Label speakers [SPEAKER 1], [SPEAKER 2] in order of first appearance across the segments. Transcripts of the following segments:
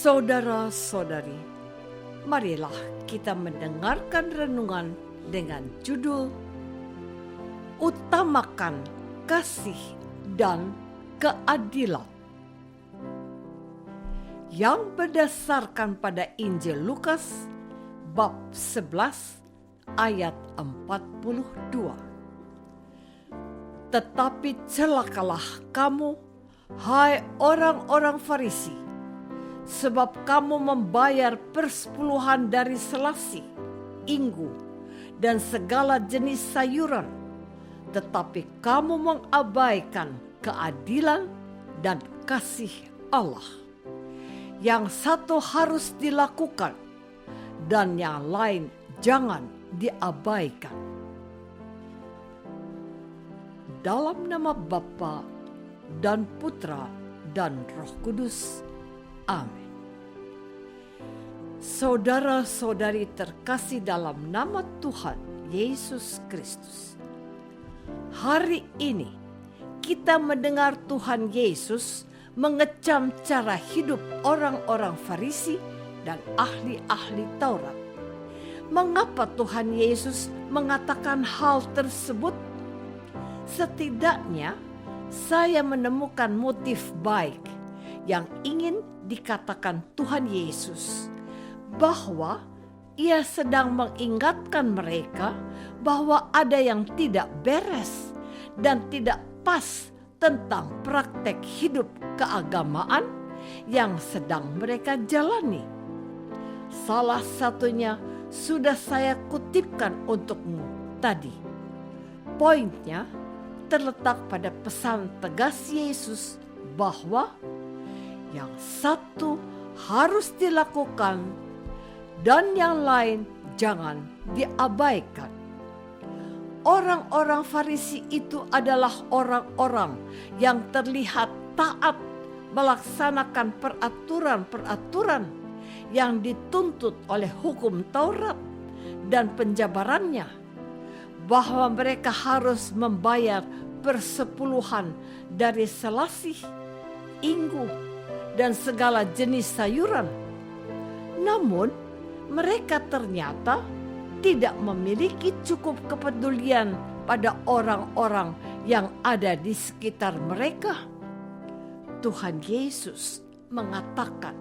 [SPEAKER 1] Saudara-saudari, marilah kita mendengarkan renungan dengan judul Utamakan Kasih dan Keadilan, yang berdasarkan pada Injil Lukas bab 11 ayat 42. Tetapi celakalah kamu, hai orang-orang Farisi, sebab kamu membayar persepuluhan dari selasi, inggu, dan segala jenis sayuran, tetapi kamu mengabaikan keadilan dan kasih Allah. Yang satu harus dilakukan, dan yang lain jangan diabaikan. Dalam nama Bapa dan Putra dan Roh Kudus. Amin. Saudara-saudari terkasih dalam nama Tuhan Yesus Kristus, hari ini kita mendengar Tuhan Yesus mengecam cara hidup orang-orang Farisi dan ahli-ahli Taurat. Mengapa Tuhan Yesus mengatakan hal tersebut? Setidaknya saya menemukan motif baik yang ingin dikatakan Tuhan Yesus, bahwa Ia sedang mengingatkan mereka bahwa ada yang tidak beres dan tidak pas tentang praktek hidup keagamaan yang sedang mereka jalani. Salah satunya sudah saya kutipkan untukmu tadi. Poinnya terletak pada pesan tegas Yesus bahwa yang satu harus dilakukan dan yang lain jangan diabaikan. Orang-orang Farisi itu adalah orang-orang yang terlihat taat melaksanakan peraturan-peraturan yang dituntut oleh hukum Taurat dan penjabarannya, bahwa mereka harus membayar persepuluhan dari selasih, inggu, dan segala jenis sayuran. Namun mereka ternyata tidak memiliki cukup kepedulian pada orang-orang yang ada di sekitar mereka. Tuhan Yesus mengatakan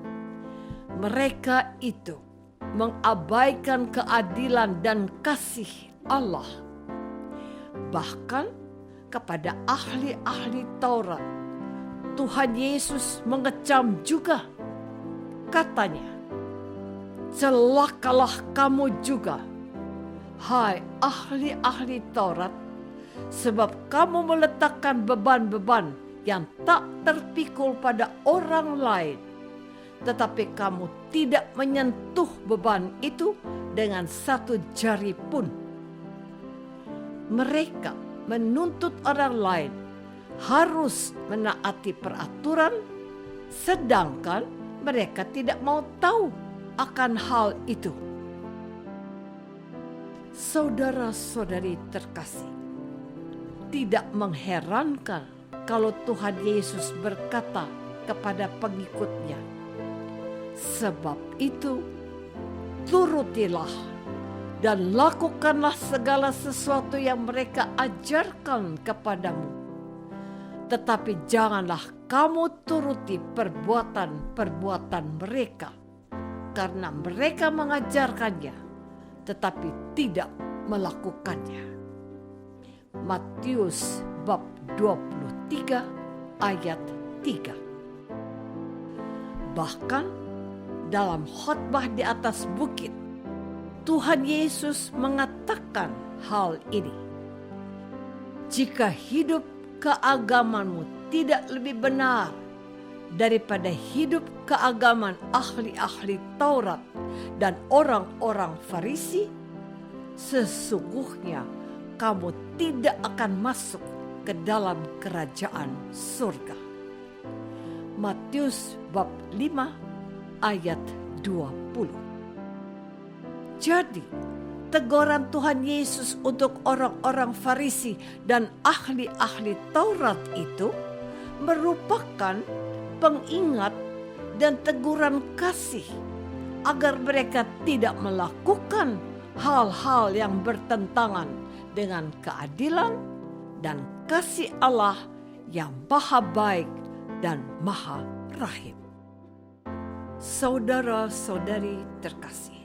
[SPEAKER 1] mereka itu mengabaikan keadilan dan kasih Allah. Bahkan kepada ahli-ahli Taurat, Tuhan Yesus mengecam juga. Katanya, celakalah kamu juga, hai ahli-ahli Taurat, sebab kamu meletakkan beban-beban yang tak terpikul pada orang lain, tetapi kamu tidak menyentuh beban itu dengan satu jari pun. Mereka menuntut orang lain harus menaati peraturan, sedangkan mereka tidak mau tahu akan hal itu. Saudara-saudari terkasih, tidak mengherankan kalau Tuhan Yesus berkata kepada pengikutnya, sebab itu turutilah dan lakukanlah segala sesuatu yang mereka ajarkan kepadamu. Tetapi janganlah kamu turuti perbuatan-perbuatan mereka, karena mereka mengajarkannya, tetapi tidak melakukannya. Matius bab 23 ayat 3. Bahkan dalam khotbah di atas bukit, Tuhan Yesus mengatakan hal ini. Jika hidup keagamanmu tidak lebih benar daripada hidup keagaman ahli-ahli Taurat dan orang-orang Farisi, sesungguhnya kamu tidak akan masuk ke dalam kerajaan surga. Matius bab 5 ayat 20. Jadi, teguran Tuhan Yesus untuk orang-orang Farisi dan ahli-ahli Taurat itu merupakan pengingat dan teguran kasih agar mereka tidak melakukan hal-hal yang bertentangan dengan keadilan dan kasih Allah yang maha baik dan maha rahim. Saudara-saudari terkasih,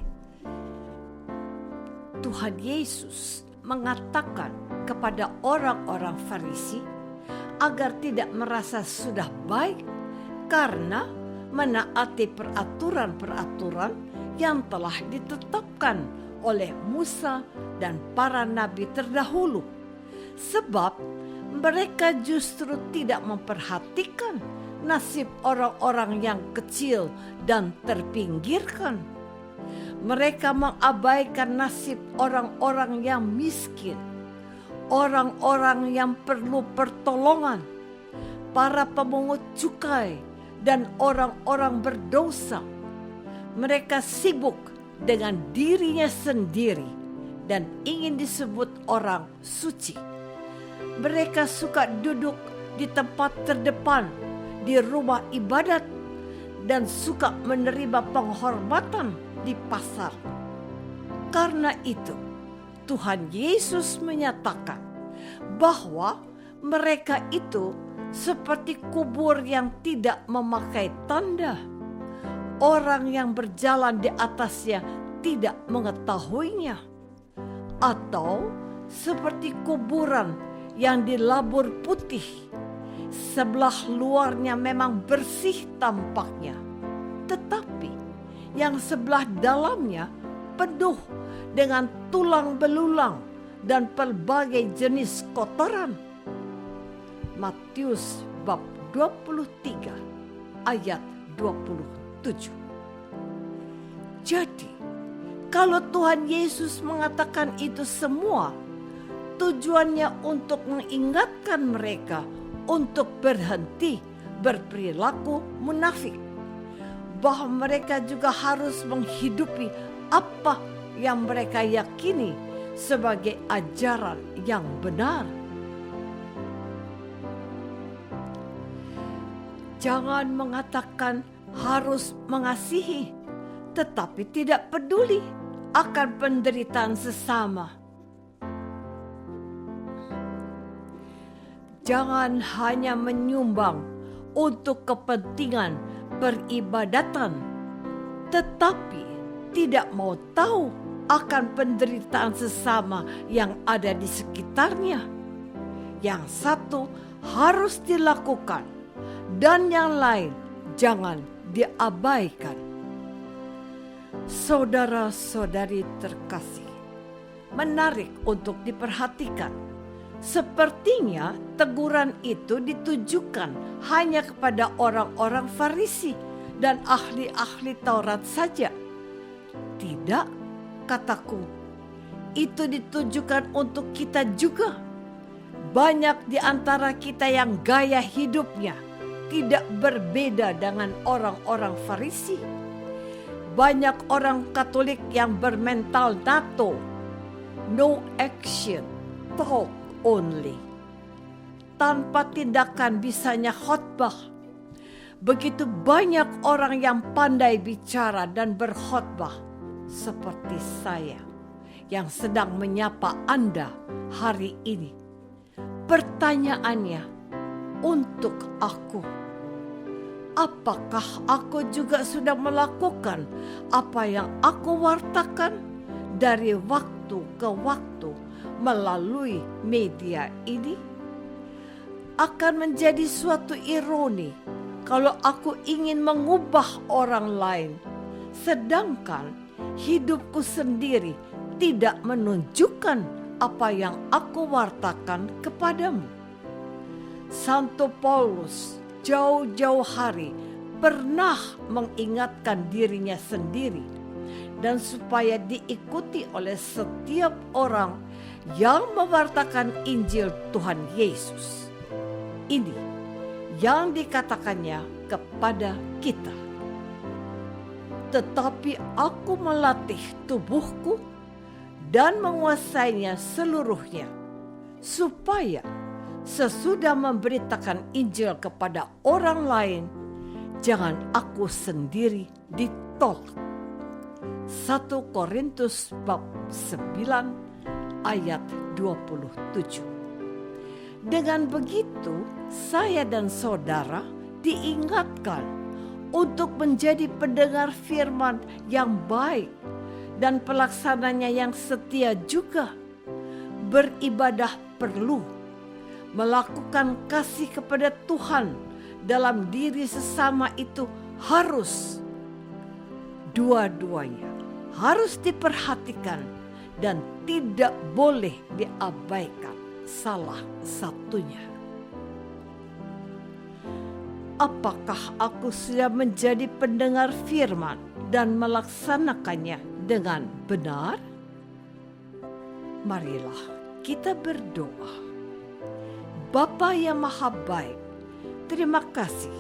[SPEAKER 1] Tuhan Yesus mengatakan kepada orang-orang Farisi agar tidak merasa sudah baik karena menaati peraturan-peraturan yang telah ditetapkan oleh Musa dan para nabi terdahulu, sebab mereka justru tidak memperhatikan nasib orang-orang yang kecil dan terpinggirkan. Mereka mengabaikan nasib orang-orang yang miskin, orang-orang yang perlu pertolongan, para pemungut cukai, dan orang-orang berdosa. Mereka sibuk dengan dirinya sendiri dan ingin disebut orang suci. Mereka suka duduk di tempat terdepan di rumah ibadat dan suka menerima penghormatan di pasar. Karena itu, Tuhan Yesus menyatakan bahwa mereka itu seperti kubur yang tidak memakai tanda. Orang yang berjalan di atasnya tidak mengetahuinya. Atau seperti kuburan yang dilabur putih. Sebelah luarnya memang bersih tampaknya, tetapi yang sebelah dalamnya penuh dengan tulang belulang dan berbagai jenis kotoran. Matius bab 23 ayat 27. Jadi, kalau Tuhan Yesus mengatakan itu semua, tujuannya untuk mengingatkan mereka untuk berhenti berperilaku munafik, bahwa mereka juga harus menghidupi apa yang mereka yakini sebagai ajaran yang benar. Jangan mengatakan harus mengasihi, tetapi tidak peduli akan penderitaan sesama. Jangan hanya menyumbang untuk kepentingan peribadatan, tetapi tidak mau tahu akan penderitaan sesama yang ada di sekitarnya. Yang satu harus dilakukan dan yang lain jangan diabaikan. Saudara-saudari terkasih, menarik untuk diperhatikan. Sepertinya teguran itu ditujukan hanya kepada orang-orang Farisi dan ahli-ahli Taurat saja. Tidak, kataku, itu ditujukan untuk kita juga. Banyak di antara kita yang gaya hidupnya tidak berbeda dengan orang-orang Farisi. Banyak orang Katolik yang bermental NATO, no action, talk only. Tanpa tindakan bisanya khotbah. Begitu banyak orang yang pandai bicara dan berkhotbah seperti saya yang sedang menyapa Anda hari ini. Pertanyaannya untuk aku, apakah aku juga sudah melakukan apa yang aku wartakan dari waktu ke waktu melalui media ini? Akan menjadi suatu ironi kalau aku ingin mengubah orang lain, sedangkan hidupku sendiri tidak menunjukkan apa yang aku wartakan kepadamu. Santo Paulus jauh-jauh hari pernah mengingatkan dirinya sendiri dan supaya diikuti oleh setiap orang yang mewartakan Injil Tuhan Yesus. Ini yang dikatakannya kepada kita. Tetapi aku melatih tubuhku dan menguasainya seluruhnya, supaya sesudah memberitakan Injil kepada orang lain, jangan aku sendiri ditolak. 1 Korintus bab 9 ayat 27. Dengan begitu, saya dan saudara diingatkan untuk menjadi pendengar firman yang baik dan pelaksananya yang setia juga. Beribadah perlu, melakukan kasih kepada Tuhan dalam diri sesama itu harus. Dua-duanya harus diperhatikan dan tidak boleh diabaikan salah satunya. Apakah aku sudah menjadi pendengar firman dan melaksanakannya dengan benar? Marilah kita berdoa. Bapa yang Maha Baik, terima kasih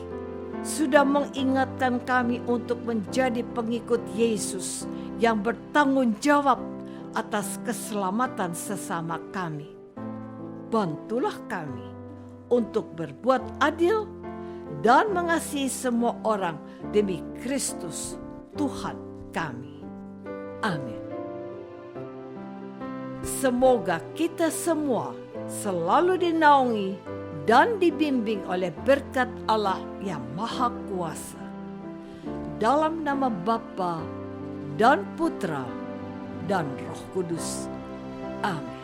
[SPEAKER 1] sudah mengingatkan kami untuk menjadi pengikut Yesus yang bertanggung jawab atas keselamatan sesama kami. Bantulah kami untuk berbuat adil dan mengasihi semua orang demi Kristus Tuhan kami. Amin. Semoga kita semua selalu dinaungi dan dibimbing oleh berkat Allah yang Maha Kuasa. Dalam nama Bapa dan Putra dan Roh Kudus. Amin.